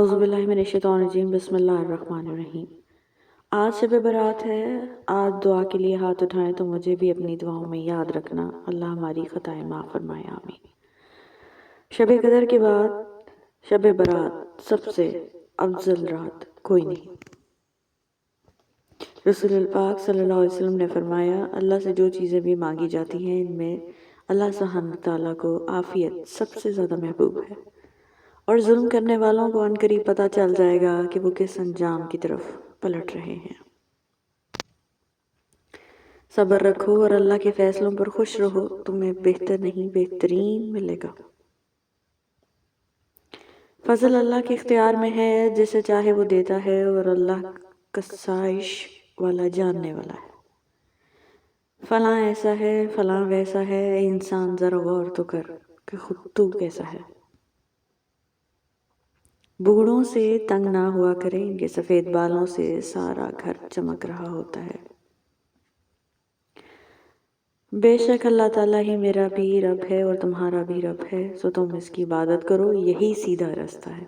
اعوذ باللہ من الشیطان الرجیم، بسم اللہ الرحمن الرحیم۔ آج شب برات ہے، آج دعا کے لیے ہاتھ اٹھائیں تو مجھے بھی اپنی دعاؤں میں یاد رکھنا، اللہ ہماری خطائیں معاف فرمائے، آمین۔ شب قدر کے بعد شب برات سب سے افضل رات کوئی نہیں۔ رسول اللہ پاک صلی اللہ علیہ وسلم نے فرمایا، اللہ سے جو چیزیں بھی مانگی جاتی ہیں ان میں اللہ سبحانہ تعالیٰ کو عافیت سب سے زیادہ محبوب ہے، اور ظلم کرنے والوں کو عنقریب پتہ چل جائے گا کہ وہ کس انجام کی طرف پلٹ رہے ہیں۔ صبر رکھو اور اللہ کے فیصلوں پر خوش رہو، تمہیں بہتر نہیں بہترین ملے گا۔ فضل اللہ کے اختیار میں ہے، جسے چاہے وہ دیتا ہے، اور اللہ کسائش والا جاننے والا ہے۔ فلاں ایسا ہے، فلاں ویسا ہے، اے انسان ذرا غور تو کر کہ خود تو کیسا ہے۔ بوڑھوں سے تنگ نہ ہوا کریں، ان کے سفید بالوں سے سارا گھر چمک رہا ہوتا ہے۔ بے شک اللہ تعالیٰ ہی میرا بھی رب ہے اور تمہارا بھی رب ہے، سو تم اس کی عبادت کرو، یہی سیدھا رستہ ہے۔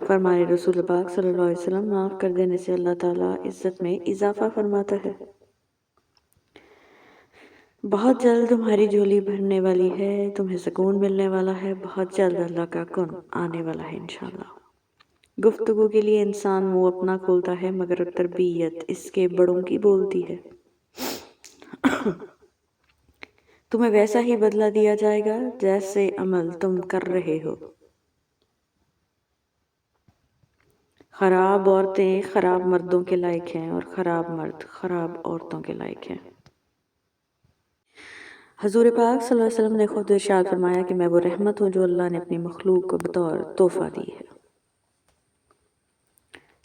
فرمانے رسول پاک صلی اللہ علیہ وسلم، معاف کر دینے سے اللہ تعالیٰ عزت میں اضافہ فرماتا ہے۔ بہت جلد تمہاری جھولی بھرنے والی ہے، تمہیں سکون ملنے والا ہے، بہت جلد اللہ کا کن آنے والا ہے انشاءاللہ۔ گفتگو کے لیے انسان منہ اپنا کھولتا ہے، مگر تربیت اس کے بڑوں کی بولتی ہے۔ تمہیں ویسا ہی بدلہ دیا جائے گا جیسے عمل تم کر رہے ہو۔ خراب عورتیں خراب مردوں کے لائق ہیں، اور خراب مرد خراب عورتوں کے لائق ہیں۔ حضور پاک صلی اللہ علیہ وسلم نے خود ارشاد فرمایا کہ میں وہ رحمت ہوں جو اللہ نے اپنی مخلوق کو بطور تحفہ دی ہے۔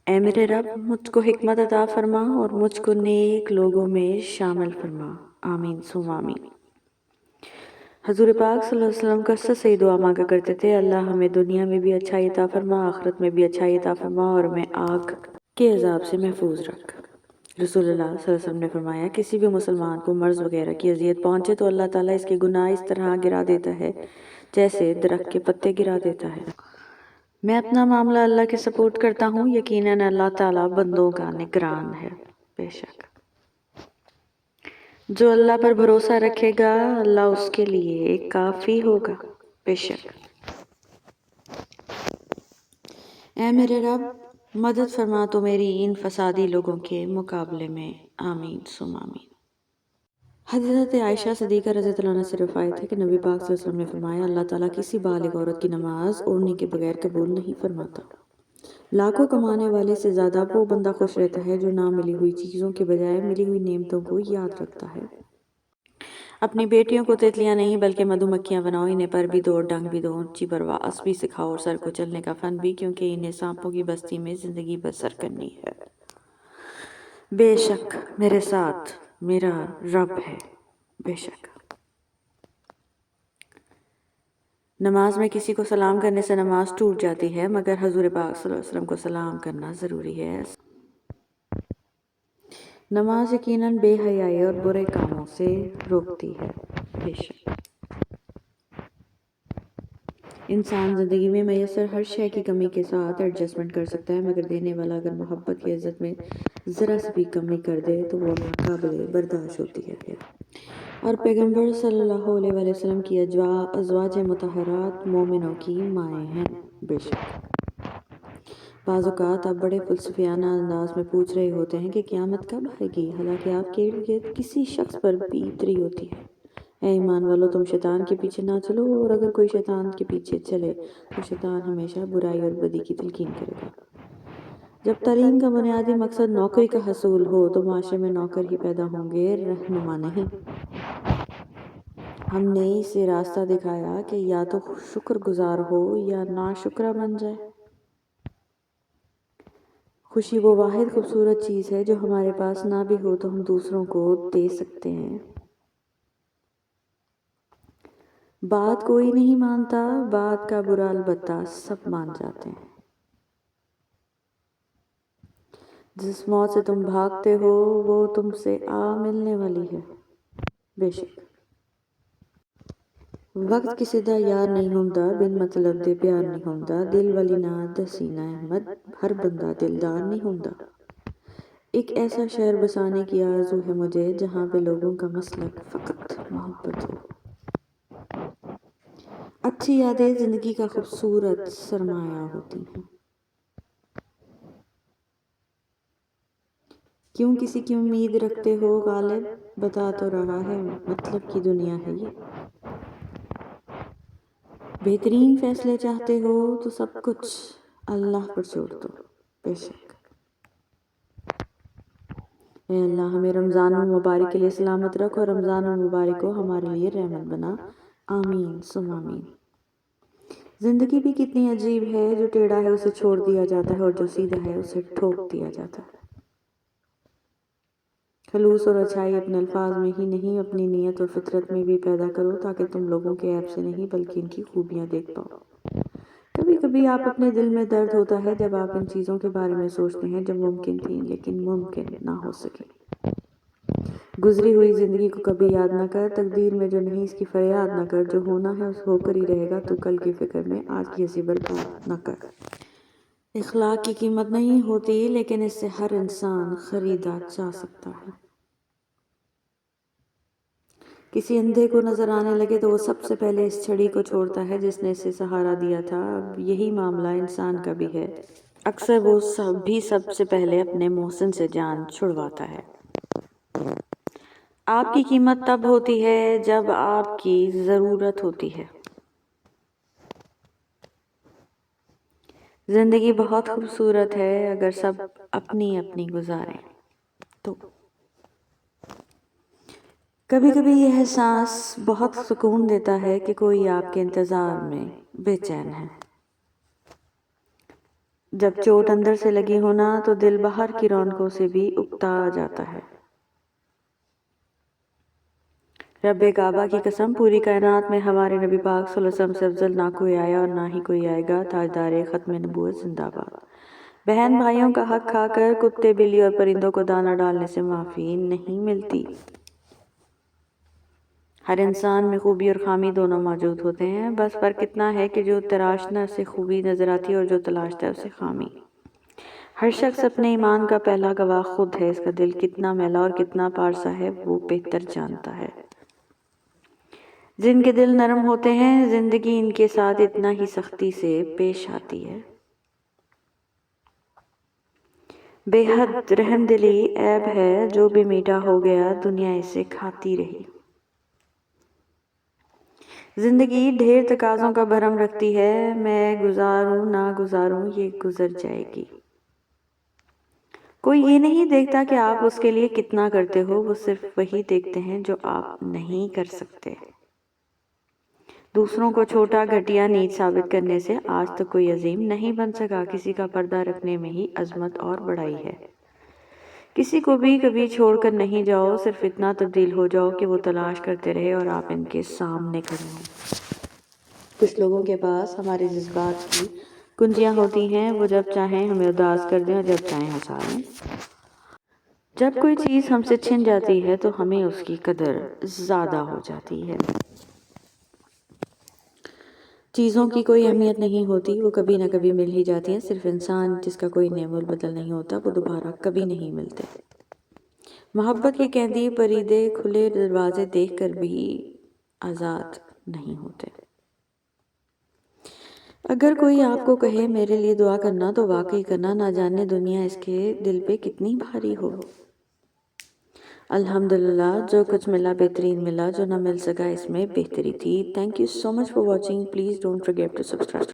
اے میرے رب، مجھ کو حکمت عطا فرما اور مجھ کو نیک لوگوں میں شامل فرما، آمین ثم آمین۔ حضور پاک صلی اللہ علیہ وسلم کثرت سے دعا مانگا کرتے تھے، اللہ ہمیں دنیا میں بھی اچھائی عطا فرما، آخرت میں بھی اچھائی عطا فرما، اور ہمیں آگ کے عذاب سے محفوظ رکھ۔ رسول اللہ صلی اللہ علیہ وسلم نے فرمایا، کسی بھی مسلمان کو مرض وغیرہ کی اذیت پہنچے تو اللہ تعالیٰ اس کے گناہ اس طرح گرا دیتا ہے جیسے درخت کے پتے گرا دیتا ہے۔ میں اپنا معاملہ اللہ کے سپورٹ کرتا ہوں، یقیناً اللہ تعالیٰ بندوں کا نگران ہے۔ بے شک جو اللہ پر بھروسہ رکھے گا اللہ اس کے لیے کافی ہوگا۔ بے شک اے میرے رب، مدد فرما تو میری ان فسادی لوگوں کے مقابلے میں، آمین ثم آمین۔ حضرت عائشہ صدیقہ رضی اللہ عنہا سے روایت ہے کہ نبی پاک صلی اللہ علیہ وسلم نے فرمایا، اللہ تعالیٰ کسی بالغ عورت کی نماز اوڑھنے کے بغیر قبول نہیں فرماتا۔ لاکھوں کمانے والے سے زیادہ وہ بندہ خوش رہتا ہے جو نہ ملی ہوئی چیزوں کے بجائے ملی ہوئی نعمتوں کو یاد رکھتا ہے۔ اپنی بیٹیوں کو تتلیاں نہیں بلکہ مدھو مکھیاں بناؤ، انہیں پر بھی دو ڈنگ بھی دو، اونچی پرواز بھی سکھاؤ اور سر کو چلنے کا فن بھی، کیونکہ انہیں سانپوں کی بستی میں زندگی بسر کرنی ہے۔ بے شک میرے ساتھ میرا رب ہے۔ بے شک نماز میں کسی کو سلام کرنے سے نماز ٹوٹ جاتی ہے، مگر حضور پاک صلی اللہ علیہ وسلم کو سلام کرنا ضروری ہے۔ نماز یقیناً بے حیائی اور برے کاموں سے روکتی ہے۔ بے شک انسان زندگی میں میسر ہر شے کی کمی کے ساتھ ایڈجسٹمنٹ کر سکتا ہے، مگر دینے والا اگر محبت کی عزت میں ذرا سی بھی کمی کر دے تو وہ ناقابل برداشت ہوتی ہے۔ اور پیغمبر صلی اللہ علیہ وآلہ وسلم کی ازواج مطہرات مومنوں کی مائیں ہیں۔ بے شک بعض اوقات آپ بڑے فلسفیانہ انداز میں پوچھ رہے ہوتے ہیں کہ قیامت کب آئے گی، حالانکہ آپ کے ارد گرد کسی شخص پر بیت رہی ہوتی ہے۔ اے ایمان والو، تم شیطان کے پیچھے نہ چلو، اور اگر کوئی شیطان کے پیچھے چلے تو شیطان ہمیشہ برائی اور بدی کی تلقین کرے گا۔ جب تعلیم کا بنیادی مقصد نوکری کا حصول ہو تو معاشرے میں نوکر ہی پیدا ہوں گے، رہنما نہیں۔ ہم نے اسے راستہ دکھایا کہ یا تو شکر گزار ہو یا ناشکرہ بن جائے۔ خوشی وہ واحد خوبصورت چیز ہے جو ہمارے پاس نہ بھی ہو تو ہم دوسروں کو دے سکتے ہیں۔ بات کوئی نہیں مانتا، بات کا برا البتہ سب مان جاتے ہیں۔ جس موت سے تم بھاگتے ہو وہ تم سے آ ملنے والی ہے۔ بے شک وقت ਕਿਸੇ ਦਾ ਯਾਰ ਨਹੀਂ ਹੁੰਦਾ, ਬਿਨ ਮਤਲਬ ਦੇ ਪਿਆਰ ਨਹੀਂ ਹੁੰਦਾ, ਦਿਲ ਵਾਲੀ ਨਾ ਦਸੀਨਾ ਅਹਿਮਦ, ہر بندہ دلدار نہیں ہوتا. ایک ایسا شہر بسانے کی آرزو ہے مجھے جہاں پہ لوگوں کا مسلک فقط محبت ہو. اچھی یادیں زندگی کا خوبصورت سرمایہ ہوتی ہیں. کیوں کسی کی امید رکھتے ہو غالب، بتا تو رہا ہے مطلب کی دنیا ہے یہ. بہترین فیصلے چاہتے ہو تو سب کچھ اللہ پر چھوڑ دو. بے شک. اے اللہ ہمیں رمضان المبارک کے لیے سلامت رکھ اور رمضان المبارک کو ہمارے لیے رحمت بنا. آمین ثم آمین. زندگی بھی کتنی عجیب ہے، جو ٹیڑھا ہے اسے چھوڑ دیا جاتا ہے اور جو سیدھا ہے اسے ٹھوک دیا جاتا ہے. خلوص اور اچھائی اپنے الفاظ میں ہی نہیں، اپنی نیت اور فطرت میں بھی پیدا کرو تاکہ تم لوگوں کے عیب سے نہیں بلکہ ان کی خوبیاں دیکھ پاؤ. کبھی کبھی آپ اپنے دل میں درد ہوتا ہے جب آپ ان چیزوں کے بارے میں سوچتے ہیں جو ممکن تھیں لیکن ممکن نہ ہو سکے. گزری ہوئی زندگی کو کبھی یاد نہ کر، تقدیر میں جو نہیں اس کی فریاد نہ کر، جو ہونا ہے اس ہو کر ہی رہے گا. تو کل کی فکر میں آج کی ہنسی برباد نہ کر. اخلاق کی قیمت نہیں ہوتی لیکن اس سے ہر انسان خریدا جا سکتا ہے. کسی اندھے کو نظر آنے لگے تو وہ سب سے پہلے اس چھڑی کو چھوڑتا ہے جس نے اسے سہارا دیا تھا. اب یہی معاملہ انسان کا بھی ہے. اکثر وہ سب سے پہلے اپنے محسن سے جان چھڑواتا ہے. آپ کی قیمت تب ہوتی ہے جب آپ کی ضرورت ہوتی ہے. زندگی بہت خوبصورت ہے اگر سب اپنی اپنی گزاریں تو. کبھی کبھی یہ احساس بہت سکون دیتا ہے کہ کوئی آپ کے انتظار میں بے چین ہے. جب چوٹ اندر سے لگی ہونا تو دل باہر کی رونقوں سے بھی اکتا جاتا ہے. رب کعبہ کی قسم، پوری کائنات میں ہمارے نبی پاک صلی اللہ علیہ وسلم سے افضل نہ کوئی آیا اور نہ ہی کوئی آئے گا. تاجدار ختم نبوت زندہ باد. بہن بھائیوں کا حق کھا کر کتے بلی اور پرندوں کو دانہ ڈالنے سے معافی نہیں ملتی. ہر انسان میں خوبی اور خامی دونوں موجود ہوتے ہیں، بس فرق اتنا ہے کہ جو تراشنا اسے خوبی نظر آتی ہے اور جو تلاشتا ہے اسے خامی. ہر شخص اپنے ایمان کا پہلا گواہ خود ہے. اس کا دل کتنا میلا اور کتنا پارسا ہے وہ بہتر جانتا ہے. جن کے دل نرم ہوتے ہیں زندگی ان کے ساتھ اتنا ہی سختی سے پیش آتی ہے. بے حد رحم دلی عیب ہے، جو بھی میٹھا ہو گیا دنیا اسے کھاتی رہی. زندگی ڈھیر تقاضوں کا بھرم رکھتی ہے، میں گزاروں نہ گزاروں یہ گزر جائے گی. کوئی یہ نہیں دیکھتا کہ آپ اس کے لیے کتنا کرتے ہو، وہ صرف وہی دیکھتے ہیں جو آپ نہیں کر سکتے. دوسروں کو چھوٹا گھٹیا نیچ ثابت کرنے سے آج تک کوئی عظیم نہیں بن سکا. کسی کا پردہ رکھنے میں ہی عظمت اور بڑائی ہے. کسی کو بھی کبھی چھوڑ کر نہیں جاؤ، صرف اتنا تبدیل ہو جاؤ کہ وہ تلاش کرتے رہے اور آپ ان کے سامنے کھڑے ہوں. کچھ لوگوں کے پاس ہمارے جذبات کی کنجیاں ہوتی ہیں، وہ جب چاہیں ہمیں اداس کر دیں اور جب چاہیں ہنسا دیں. جب کوئی چیز ہم سے چھن جاتی ہے تو ہمیں اس کی قدر زیادہ ہو جاتی ہے. چیزوں کی کوئی اہمیت نہیں ہوتی، وہ کبھی نہ کبھی مل ہی جاتی ہیں. صرف انسان جس کا کوئی نعم البدل نہیں ہوتا وہ دوبارہ کبھی نہیں ملتے. محبت کے قیدی پریدے کھلے دروازے دیکھ کر بھی آزاد نہیں ہوتے. اگر کوئی آپ کو کہے میرے لیے دعا کرنا تو واقعی کرنا، نہ جانے دنیا اس کے دل پہ کتنی بھاری ہو. الحمدللہ جو کچھ ملا بہترین ملا، جو نہ مل سکا اس میں بہتری تھی. Thank you so much for watching. Please don't forget to subscribe.